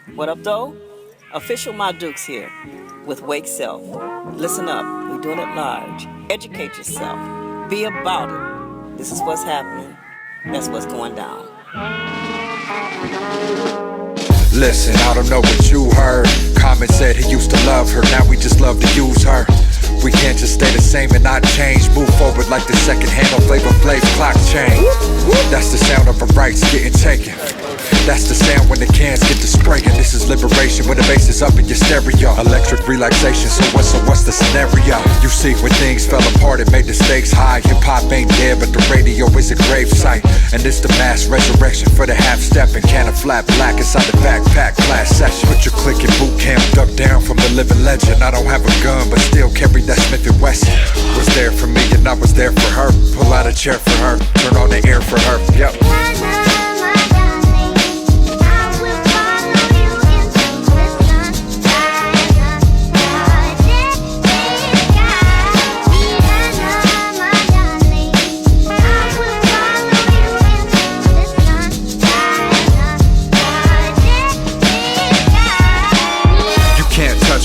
What up, though? Official My Dukes here with Wake Self. Listen up, we're doing it large. Educate yourself. Be about it. This is what's happening. That's what's going down. Listen, I don't know what you heard. Common said he used to love her, now we just love to use her. We can't just stay the same and not change. Move forward like the second hand on Flavor Flav's clock chain. That's the sound of a rights getting taken. That's the sound when the cans get to spraying. This is liberation when the bass is up in your stereo. Electric relaxation, so what's the scenario? You see, when things fell apart, it made the stakes high. Hip-hop ain't dead, but the radio is a grave site. And it's the mass resurrection for the half-step and can of flat black inside the backpack class session. Put your click in boot camp, duck down from the living legend. I don't have a gun, but still carry that Smith & Wesson. Was there for me and I was there for her. Pull out a chair for her, turn on the air for her. Yep.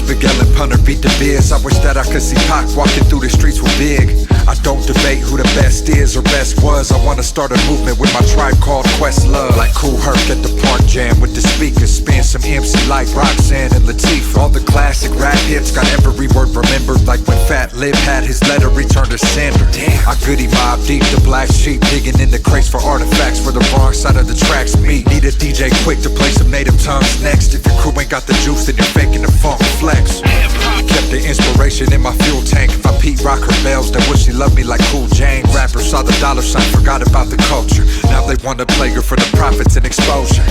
Miguel and Punter beat the biz. I wish that I could see Pac walking through the streets with Big. I don't debate who the best is or best was. I wanna start a movement with my tribe called Questlove. Like Kool Herc at the park jam with the speakers. Spin some MC like Roxanne and Latifah. All the classic rap hits got every word remembered. Like when Fat Lip had his letter returned to sender. Damn. I goody mob deep, the black sheep digging in the crates for artifacts where the wrong side of the tracks meet. Need a DJ quick to play some native tongues next. If your crew ain't got the juice, then you're faking the funk flex. Kept the inspiration in my fuel tank. If I Pete Rock her bells, then would she love me like Cool James? Rappers saw the dollar sign, forgot about the culture. Now they wanna play her for the profits and exposure.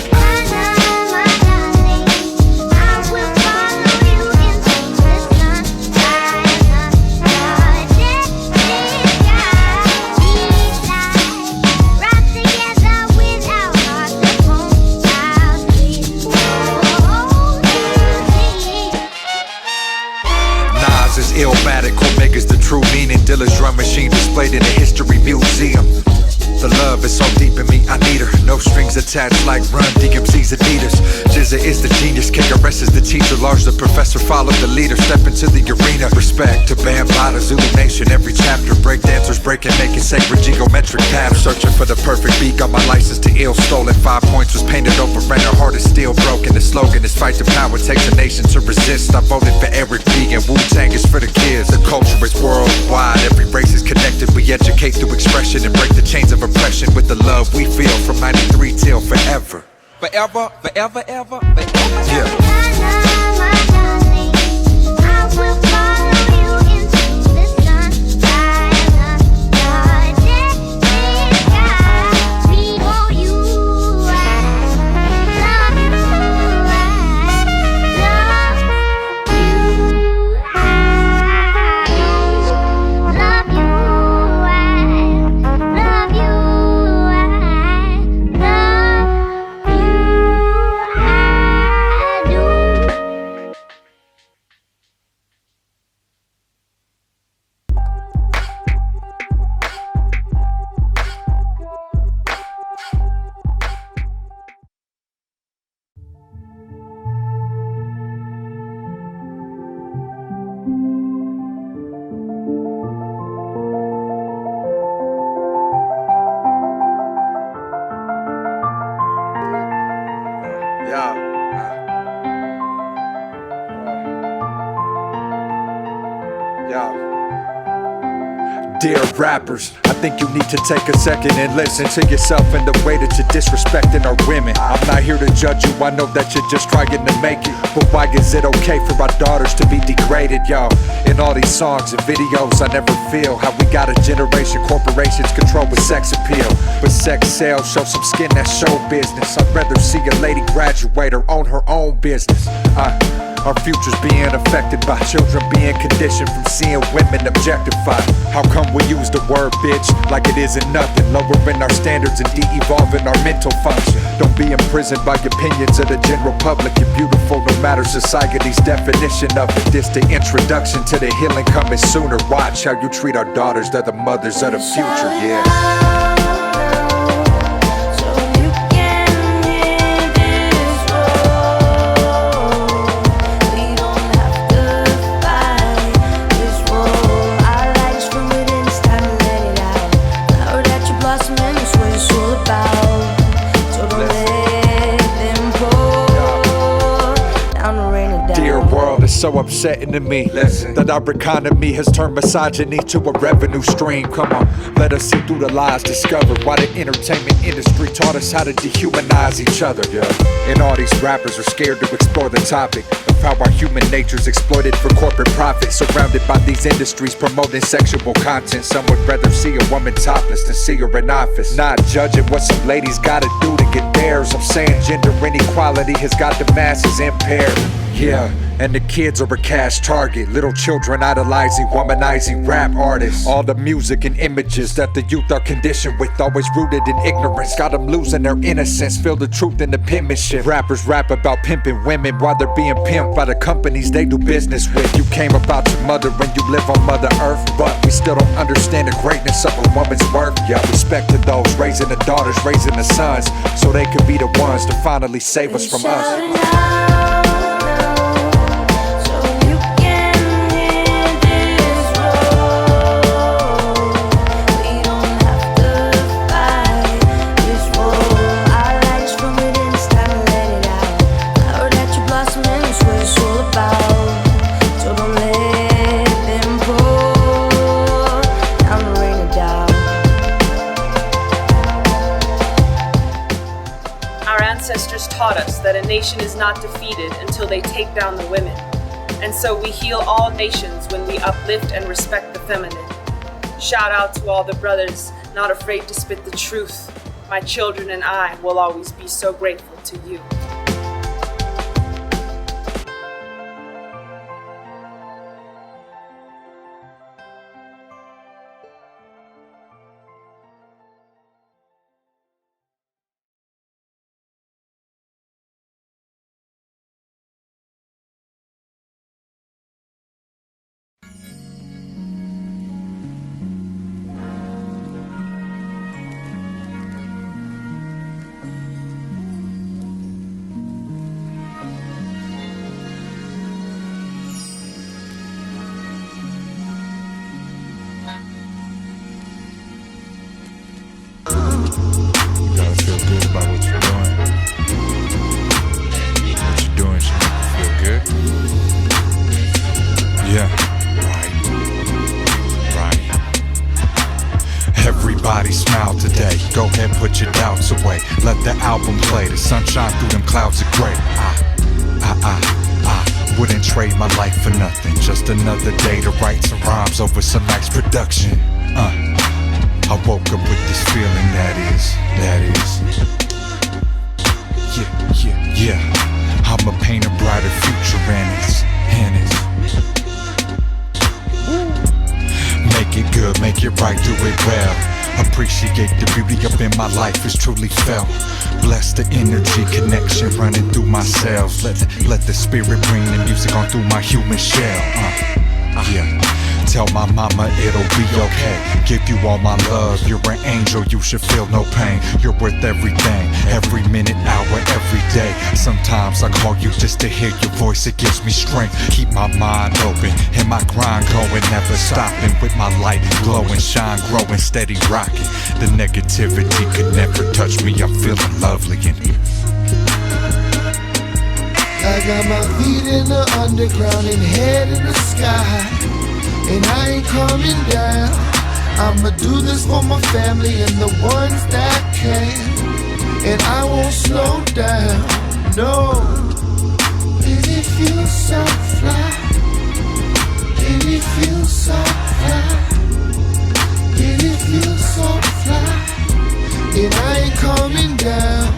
Illmatic, Omega's the true meaning. Dilla's drum machine displayed in a history museum. The love is so deep in me, I need her. No strings attached like Run DMC's Adidas. Jizza is the genius, KRS is the teacher. Large the professor, follow the leader. Step into the arena. Respect to Bambaataa, Zulu Nation. Every chapter, breakdancers breaking, making sacred geometric patterns. Searching for the perfect beat, got my license to ill. Stolen 5 points, was painted over and her heart is still broken. The slogan is fight to power, takes a nation to resist. I voted for Eric B and Wu-Tang is for the kids. The culture is worldwide, every race is connected. We educate through expression and break the chains of oppression with the love we feel from 93 till forever. Forever, forever, ever, forever. Yeah. Dear rappers, I think you need to take a second and listen to yourself and the way that you're disrespecting our women. I'm not here to judge you, I know that you're just trying to make it. But why is it okay for our daughters to be degraded, y'all? In all these songs and videos, I never feel how we got a generation corporations control with sex appeal. But sex sales, show some skin, that's show business. I'd rather see a lady graduate or own her own business. Our future's being affected by children being conditioned from seeing women objectified. How come we use the word bitch like it isn't nothing? Lowering our standards and de-evolving our mental function. Don't be imprisoned by opinions of the general public. You're beautiful no matter society's definition of it. This the introduction to the healing coming sooner. Watch how you treat our daughters, they're the mothers of the future, yeah. so upsetting to me. Listen, that our economy has turned misogyny to a revenue stream. Come on, let us see through the lies, discover why the entertainment industry taught us how to dehumanize each other. And all these rappers are scared to explore the topic of how our human nature's exploited for corporate profit. Surrounded by these industries promoting sexual content, some would rather see a woman topless than see her in office. Not judging what some ladies gotta do to get theirs. I'm saying gender inequality has got the masses impaired. Yeah, and the kids are a cash target. Little children idolizing, womanizing rap artists. All the music and images that the youth are conditioned with, always rooted in ignorance, got them losing their innocence. Feel the truth in the penmanship. Rappers rap about pimping women while they're being pimped by the companies they do business with. You came about your mother when you live on Mother Earth, but we still don't understand the greatness of a woman's worth. Yeah, respect to those raising the daughters, raising the sons, so they could be the ones to finally save us from us. Ancestors taught us that a nation is not defeated until they take down the women. And so we heal all nations when we uplift and respect the feminine. Shout out to all the brothers not afraid to spit the truth. My children and I will always be so grateful to you. You gotta feel good about what you're doing. What you're doing should make you feel good. Yeah, right. Everybody smile today. Go ahead, put your doubts away. Let the album play. The sunshine through them clouds of gray. I wouldn't trade my life for nothing. Just another day to write some rhymes over some nice production. I woke up with this feeling that is Yeah, I'ma paint a brighter future and it's make it good, make it right, do it well. Appreciate the beauty up in my life is truly felt. Bless the energy connection running through my cells. Let the spirit bring the music on through my human shell. Yeah. Tell my mama it'll be okay. Give you all my love, you're an angel, you should feel no pain. You're worth everything, every minute, hour, every day. Sometimes I call you just to hear your voice, it gives me strength. Keep my mind open, and my grind going, never stopping. With my light glowing, shine, growing, steady rocking. The negativity could never touch me, I'm feeling lovely in here. I got my feet in the underground and head in the sky, and I ain't coming down. I'ma do this for my family and the ones that can, and I won't slow down, no. And it feels so fly, and it feels so fly, and it feels so fly, and I ain't coming down,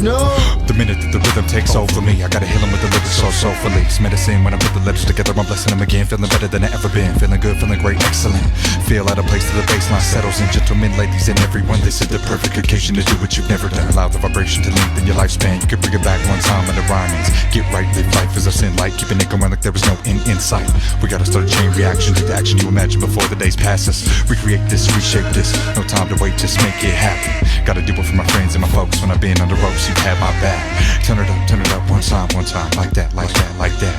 no. The minute that the rhythm takes over me, I gotta heal him with the lyrics so soulfully. It's medicine when I put the letters together, I'm blessing them again. Feeling better than I ever been, feeling good, feeling great, excellent. Feel out of place till the baseline settles in. Gentlemen, ladies, and everyone, this is the perfect occasion to do what you've never done. Allow the vibration to lengthen your lifespan. You can bring it back one time when the rhyme ends. Get right, live life as a sin light, keeping it going like there was no end in sight. We gotta start a chain reaction to the action you imagine before the days pass us. Recreate this, reshape this, no time to wait, just make it happen. Gotta do it for my friends and my folks. When I've been on the ropes, you had my back. Turn it up, one time, like that, like that, like that.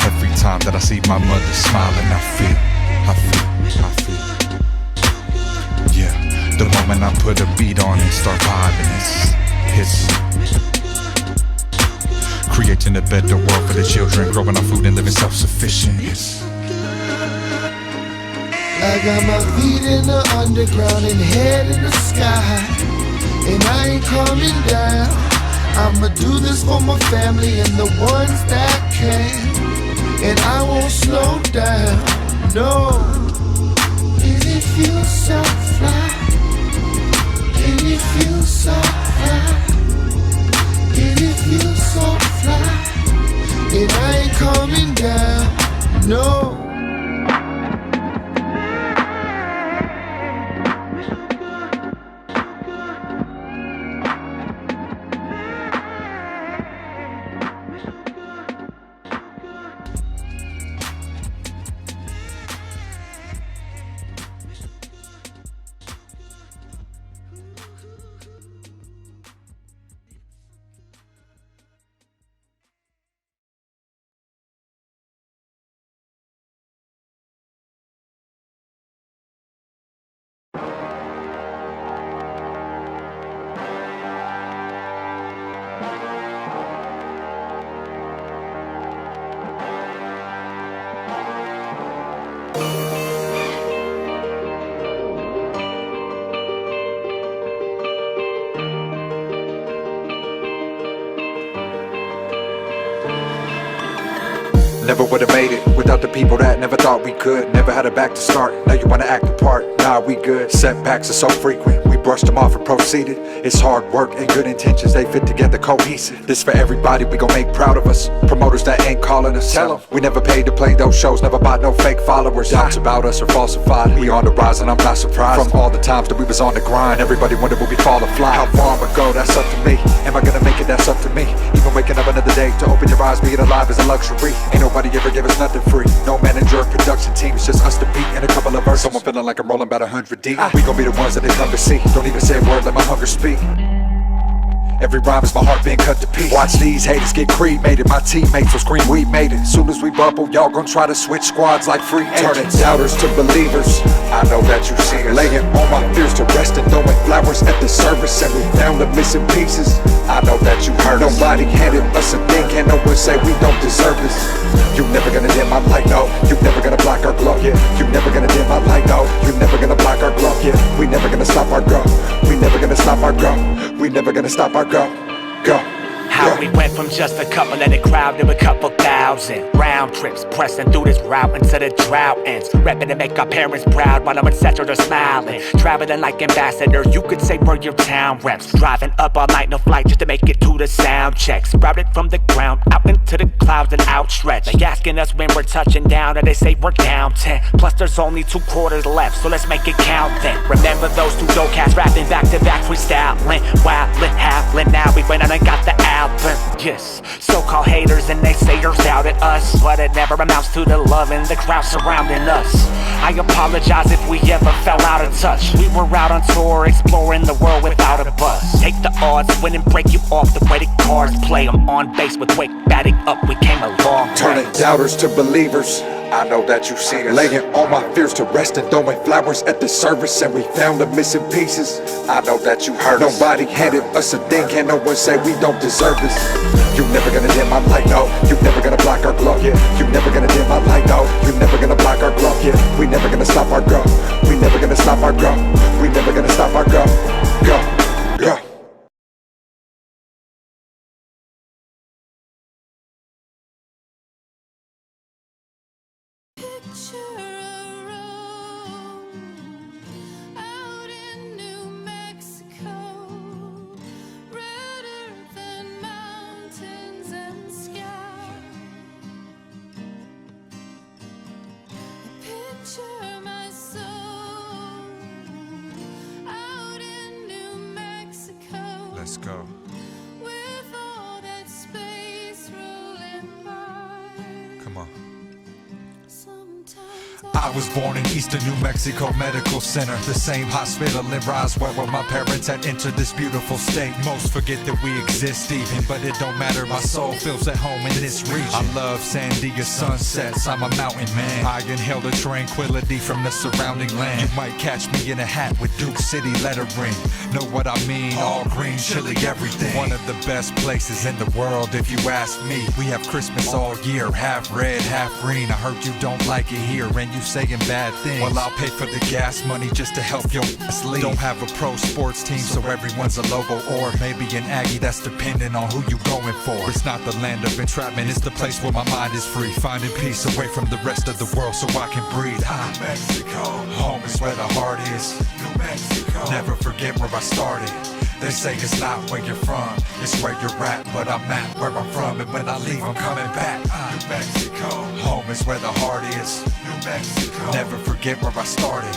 Every time that I see my mother smiling, I feel. Yeah, the moment I put a beat on and start vibing, it's creating a better world for the children, growing our food and living self-sufficient. Yes. I got my feet in the underground and head in the sky, and I ain't coming down. I'ma do this for my family and the ones that can, and I won't slow down, no. And it feels so fly, and it feels so fly, and it feels so fly, and I ain't coming down, no. Never would've made it without the people that never thought we could. Never had a back to start, now you wanna act the part. Nah, we good. Setbacks are so frequent, we brushed them off and proceeded. It's hard work and good intentions, they fit together cohesive. This for everybody we gon' make proud of us. Promoters that ain't calling us, tell them we never paid to play those shows, never bought no fake followers. Doubts about us are falsified, we on the rise and I'm not surprised. From all the times that we was on the grind, everybody wondered would we fall or fly. How far I'ma go, that's up to me. Am I gonna make it, that's up to me. Even waking up another day to open your eyes, being alive is a luxury. Ain't nobody ever gave us nothing free. No manager, production team, it's just us to beat and a couple of verses. Someone feeling like I'm rolling about 100 deep. We gon' be the ones that they come to see. Don't even say a word, let my hunger speak. Every rhyme is my heart being cut to pieces. Watch these haters get cremated, my teammates will scream we made it. Soon as we bubble, y'all gon' try to switch squads like free agents. Turning doubters to believers, I know that you see us. Laying all my fears to rest and throwing flowers at the service. And we found the missing pieces, I know that you heard us. Nobody handed us a thing, can't no one say we don't deserve this. You never gonna dim my light, no. You never gonna block our glow, yeah. You never gonna dim my light, no. You never gonna block our glow, yeah. We never gonna stop our go. We never gonna stop our go. We never gonna stop our go. Go. How we went from just a couple in the crowd to a couple thousand. Round trips, pressing through this route until the drought ends. Repping to make our parents proud while our ancestors are smiling. Traveling like ambassadors, you could say we're your town reps. Driving up all night, no flight just to make it to the sound check. Sprouted from the ground, out into the clouds and outstretched. They asking us when we're touching down, and they say we're down 10. Plus there's only 2 quarters left, so let's make it count then. Remember those 2 dope cats rapping back to back, freestyling, wildin', howlin'. Now we went out and got the album. Yes, so-called haters and naysayers doubted us, but it never amounts to the love in the crowd surrounding us. I apologize if we ever fell out of touch. We were out on tour, exploring the world without a bus. Take the odds, win and break you off the way the cards play. I'm on base with Wake, batting up, we came a long way. Turning doubters to believers, I know that you see us. Laying all my fears to rest and throwing flowers at the service. And we found the missing pieces, I know that you heard us. Nobody handed us a thing, can't no one say we don't deserve this. You never gonna dim my light, no. You never gonna block our glow, yeah. You never gonna dim my light, no. You never gonna block our glow, yeah. We never gonna stop our go. We never gonna stop our go. We never gonna stop our go. Go, go. Let's go. With all that space rolling by. Come on. Sometimes I I was born in Eastern New Mexico Medical Center, the same hospital in Roswell where my parents had entered this beautiful state. Most forget that we exist even, but it don't matter, my soul feels at home in this region. I love Sandia sunsets, I'm a mountain man. I inhale the tranquility from the surrounding land. You might catch me in a hat with Duke City lettering. Know what I mean? All green, chili, everything. One of the best places in the world if you ask me. We have Christmas all year, half red, half green. I heard you don't like it here and you saying bad things. Well, I'll pay for the gas money just to help your ass leave. Don't have a pro sports team so everyone's a Lobo or maybe an Aggie, that's dependent on who you going for. It's not the land of entrapment, it's the place where my mind is free. Finding peace away from the rest of the world so I can breathe. New Mexico, home is where the heart is. New Mexico, never forget where I started. They say it's not where you're from, it's where you're at, but I'm at where I'm from, and when I leave I'm coming back. New Mexico, home is where the heart is. New Mexico, never forget where I started.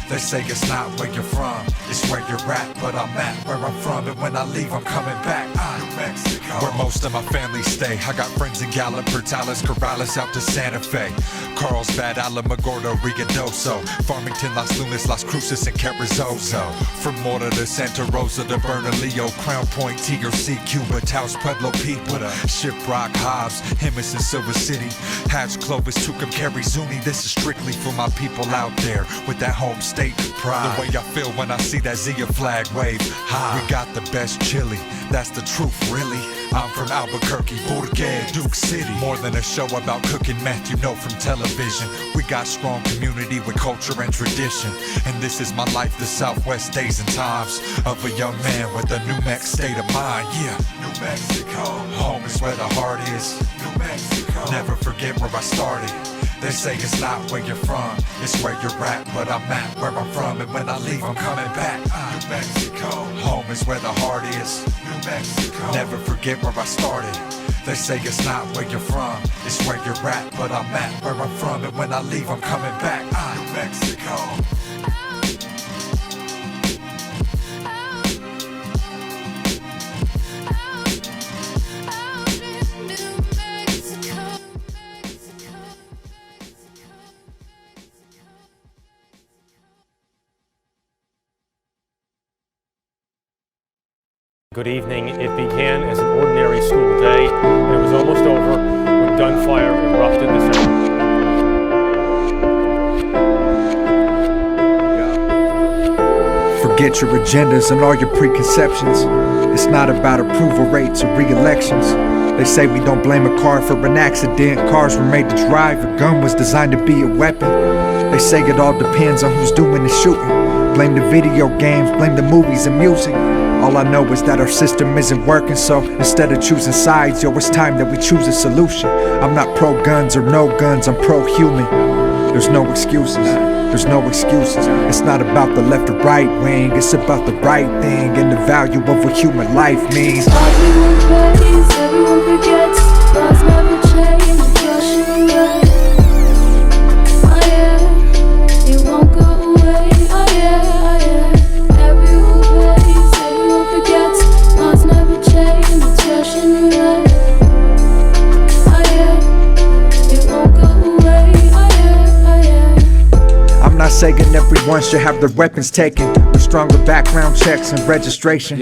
They say it's not where you're from, it's where you're at, but I'm at where I'm from, and when I leave I'm coming back. New Mexico, where most of my family stay. I got friends in Gallup, Portales, Corrales, out to Santa Fe, Carlsbad, Alamogordo, Rigadoso, Farmington, Las Lunas, Las Cruces, and Carrizozo. From Mora to Santa Rosa to Bernalillo, Crown Point, TRC, Cuba, Taos, Pueblo, People, Shiprock, Hobbs, Hemis, and Silver City, Hatch, Clovis, Tucum, Cary, Zuni. This is strictly for my people out there with that home state pride. The way I feel when I see that Zia flag wave high. We got the best chili, that's the truth, really. I'm from Albuquerque, Bourguet, Duke City. More than a show about cooking meth, you know, from television. We got strong community with culture and tradition. And this is my life, the Southwest days and times of a young man with a New Mex state of mind. Yeah, New Mexico, home is where the heart is. New Mexico, never forget where I started. They say it's not where you're from, it's where you're at, but I'm at where I'm from, and when I leave I'm coming back. New Mexico, home is where the heart is. New Mexico, never forget where I started. They say it's not where you're from, it's where you're at, but I'm at where I'm from, and when I leave I'm coming back. New Mexico. Good evening. It began as an ordinary school day, and it was almost over when gunfire erupted in the city. Forget your agendas and all your preconceptions. It's not about approval rates or re-elections. They say we don't blame a car for an accident. Cars were made to drive, a gun was designed to be a weapon. They say it all depends on who's doing the shooting. Blame the video games, blame the movies and music. All I know is that our system isn't working, so instead of choosing sides, yo, it's time that we choose a solution. I'm not pro-guns or no guns, I'm pro-human. There's no excuses, there's no excuses. It's not about the left or right wing, it's about the right thing and the value of what human life means. Everyone prays, everyone forgets, laws never change, Russian roulette. Oh yeah, it won't go away. Oh yeah, oh yeah. Everyone prays, everyone forgets, laws never change, it's Russian roulette. Oh yeah, it won't go away. Oh yeah, oh yeah. I'm not saying everyone should have their weapons taken, with stronger background checks and registration.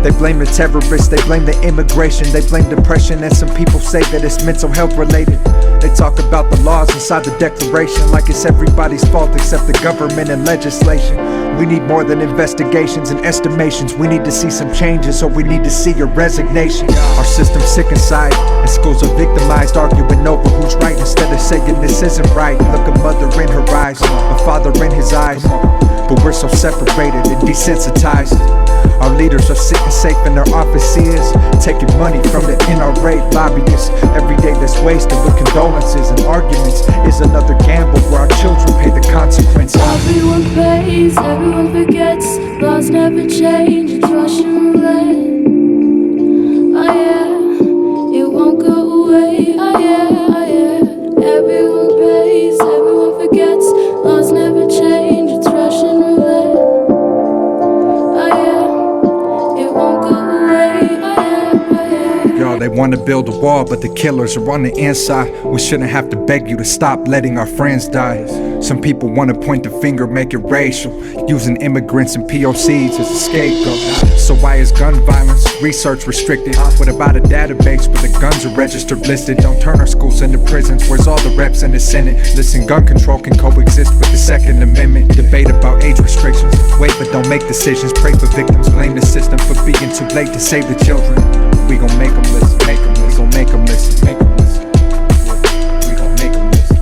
They blame the terrorists, they blame the immigration, they blame depression, and some people say that it's mental health related. They talk about the laws inside the Declaration like it's everybody's fault except the government and legislation. We need more than investigations and estimations. We need to see some changes, or we need to see your resignation. Our system's sick inside, and schools are victimized, arguing over who's right instead of saying this isn't right. Look a mother in her eyes, a father in his eyes, but we're so separated and desensitized. Our leaders are sitting safe in their offices, taking money from the NRA lobbyists. Every day that's wasted with condolences and arguments is another gamble where our children pay the consequences. Everyone prays, everyone forgets, laws never change, it's Russian roulette. Oh yeah, it won't go away. Oh yeah, oh yeah. Everyone prays, everyone forgets, laws never change, it's Russian roulette. Oh yeah, it won't go away. Oh yeah, oh yeah. y'all, they wanna build a wall, but the killers are on the inside. We shouldn't have to beg you to stop letting our friends die. Some people wanna point the finger, make it racial, using immigrants and POCs as a scapegoat. So why is gun violence research restricted? What about a database where the guns are registered, listed? Don't turn our schools into prisons. Where's all the reps in the Senate? Listen, gun control can coexist with the Second Amendment. Debate about age restrictions. Wait, but don't make decisions. Pray for victims. Blame the system for being too late to save the children. We gon' make them listen. Make them listen. We gon' make them listen. Make them listen. We gon' make them listen.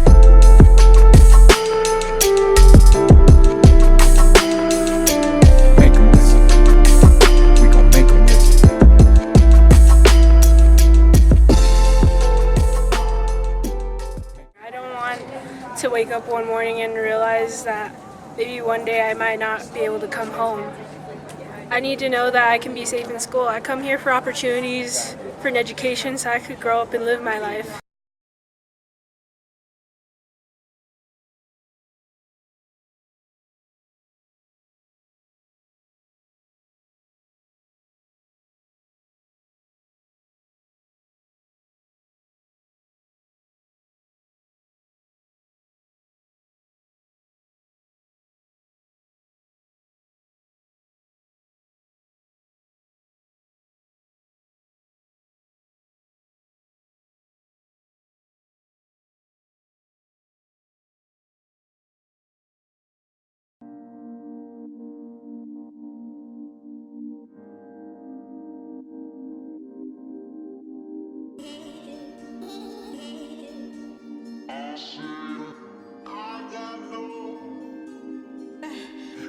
Make them listen. We gon' make them listen. I don't want to wake up one morning and realize that maybe one day I might not be able to come home. I need to know that I can be safe in school. I come here for opportunities, for an education, so I could grow up and live my life.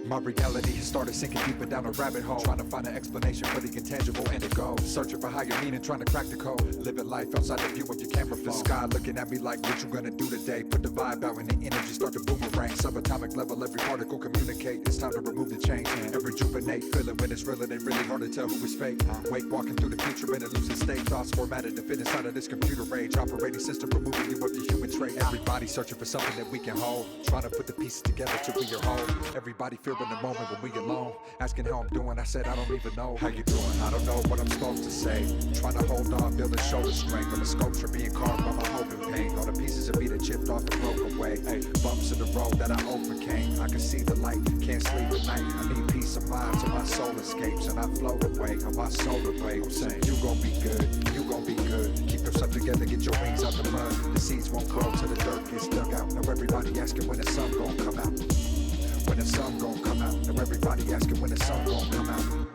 My reality has started sinking deeper down a rabbit hole, trying to find an explanation for the intangible and the goal. Searching for higher meaning, trying to crack the code. Living life outside the view of your camera phone. The sky looking at me like, what you gonna do today? Put the vibe out and the energy start to boomerang. Subatomic level, every particle communicate. It's time to remove the chains and rejuvenate. Feeling when it's real, it ain't really hard to tell who is fake. Wake walking through the future in a lucid state. Thoughts formatted to fit inside of this computer rage. Operating system removing you of your human trait. Everybody searching for something that we can hold. Trying to put the pieces together to be your home. Everybody fearing the moment when we alone. Asking how I'm doing, I said I don't even know. How you doing? I don't know what I'm supposed to say. Trying to hold on, building shoulder strength. I'm a sculpture being carved by my hope and pain. All the pieces of me that chipped off and broke away. Hey, bumps in the road that I overcame. I can see the light, can't sleep at night. I need peace of mind so my soul escapes and I float away on my solar wave. I'm saying you gon' be good, you gon' be good. Keep yourself together, get your wings out the mud. The seeds won't grow till the dirt gets dug out. Now everybody asking when the sun gon' come out. When the sun gon' come out. Now everybody asking when the sun gon' come out.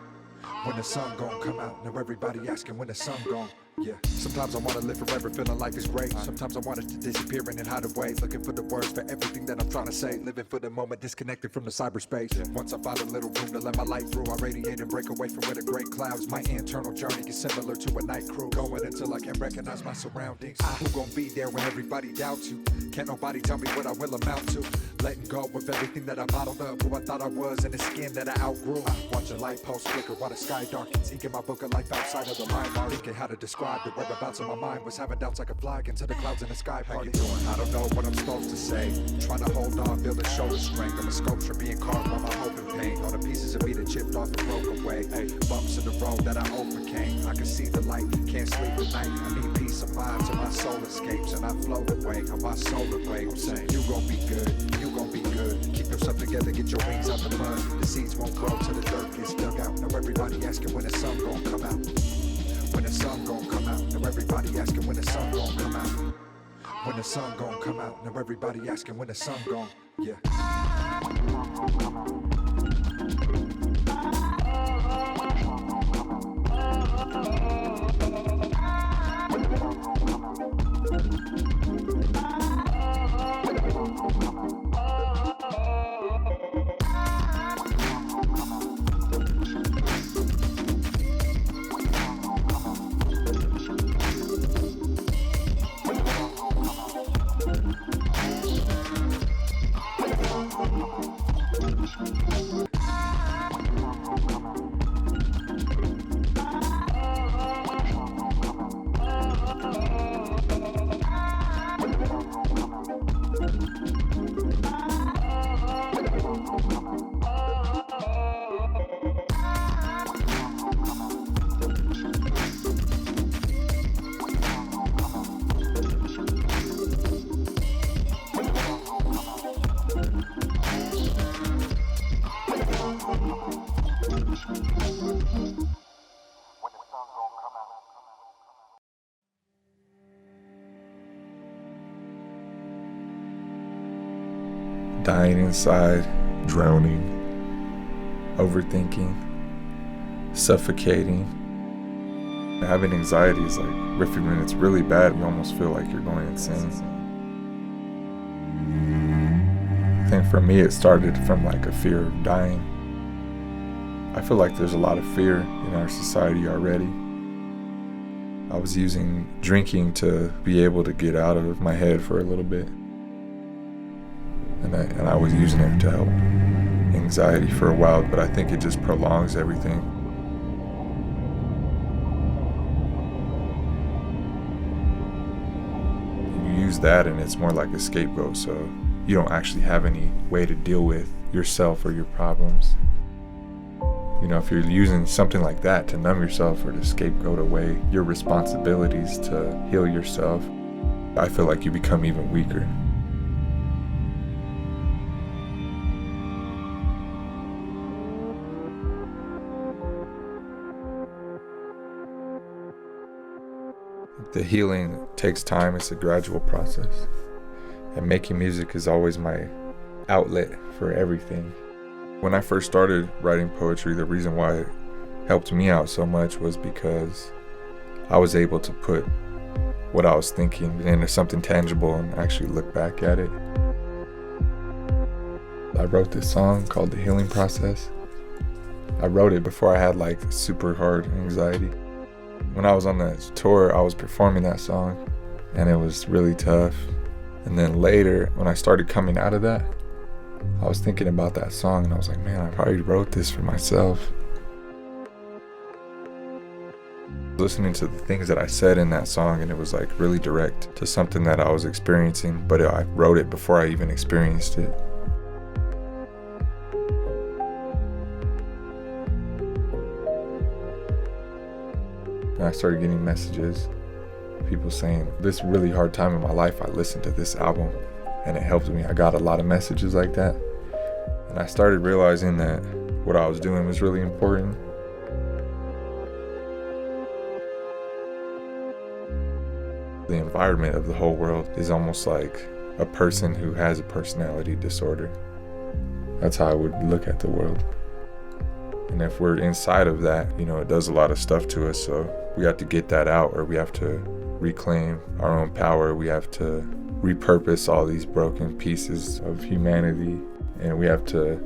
When the sun gon' come out. Now everybody asking when the sun gon'. Yeah. Sometimes I wanna live forever feeling life is great. Sometimes I want it to disappear and then hide away. Looking for the words for everything that I'm trying to say. Living for the moment, disconnected from the cyberspace. Once I find a little room to let my light through, I radiate and break away from where the great clouds. My internal journey is similar to a night crew. Going until I can recognize my surroundings. Who gon' be there when everybody doubts you? Can't nobody tell me what I will amount to. Letting go of everything that I bottled up. Who I thought I was and the skin that I outgrew. Watch a light post flicker while the sky darkens. Inking my book of life outside of the limelight. Thinking how to describe the whereabouts of my mind. Was having doubts I could fly into the clouds in the sky. How you doing? I don't know what I'm supposed to say. Trying to hold on, building shoulder strength. I'm a sculpture being carved by my hope and pain. All the pieces of me that chipped off and broke away. Hey, bumps in the road that I overcame. I can see the light, can't sleep at night. I need peace of mind so my soul escapes and I float away on my solar wave. I'm saying you gon' be good, you gon' be good. Keep yourself together, get your wings out the mud. The seeds won't grow till the dirt gets dug out. Now everybody asking when the sun gon' come out. When the sun gon' come out. Now everybody asking when the sun gon' come out. When the sun gon' come out. Now everybody asking when the sun gon'. Yeah. Dying inside, drowning, overthinking, suffocating. Having anxiety is like, when it's really bad, you almost feel like you're going insane. I think for me it started from like a fear of dying. I feel like there's a lot of fear in our society already. I was using drinking to be able to get out of my head for a little bit. And I was using it to help anxiety for a while, but I think it just prolongs everything. You use that and it's more like a scapegoat, so you don't actually have any way to deal with yourself or your problems. You know, if you're using something like that to numb yourself or to scapegoat away your responsibilities to heal yourself, I feel like you become even weaker. The healing takes time, it's a gradual process. And making music is always my outlet for everything. When I first started writing poetry, the reason why it helped me out so much was because I was able to put what I was thinking into something tangible and actually look back at it. I wrote this song called The Healing Process. I wrote it before I had like super hard anxiety. When I was on the tour, I was performing that song and it was really tough. And then later, when I started coming out of that, I was thinking about that song and I was like, man, I probably wrote this for myself. Listening to the things that I said in that song, and it was like really direct to something that I was experiencing, but I wrote it before I even experienced it. And I started getting messages, people saying, this really hard time in my life, I listened to this album and it helped me. I got a lot of messages like that. And I started realizing that what I was doing was really important. The environment of the whole world is almost like a person who has a personality disorder. That's how I would look at the world. And if we're inside of that, you know, it does a lot of stuff to us. So we have to get that out, or we have to reclaim our own power. We have to repurpose all these broken pieces of humanity. And we have to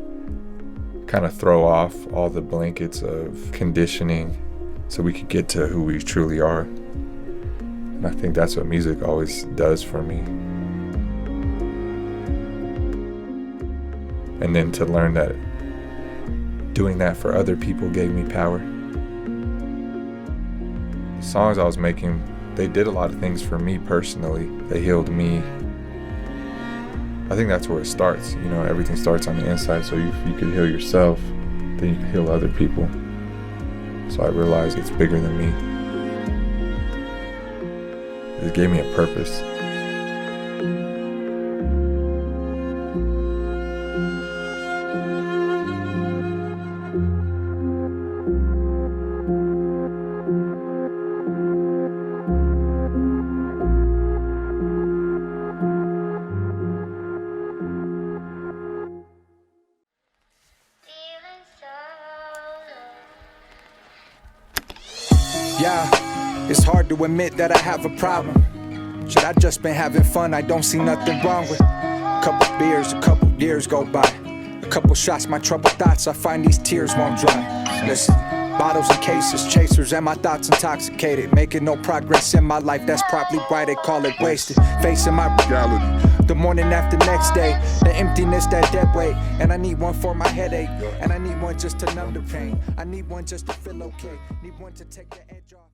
kind of throw off all the blankets of conditioning so we can get to who we truly are. And I think that's what music always does for me. And then to learn that doing that for other people gave me power. The songs I was making, they did a lot of things for me personally. They healed me. I think that's where it starts. You know, everything starts on the inside, so if you can heal yourself, then you can heal other people. So I realized it's bigger than me. It gave me a purpose. Yeah, it's hard to admit that I have a problem. Should I just been having fun? I don't see nothing wrong with a couple beers, a couple years go by. A couple shots, my troubled thoughts, I find these tears won't dry. Listen, bottles and cases, chasers, and my thoughts intoxicated. Making no progress in my life, that's probably why they call it wasted. Facing my reality, the morning after next day, the emptiness, that dead weight. And I need one for my headache, and I need one just to numb the pain. I need one just to feel okay, need one to take the edge off.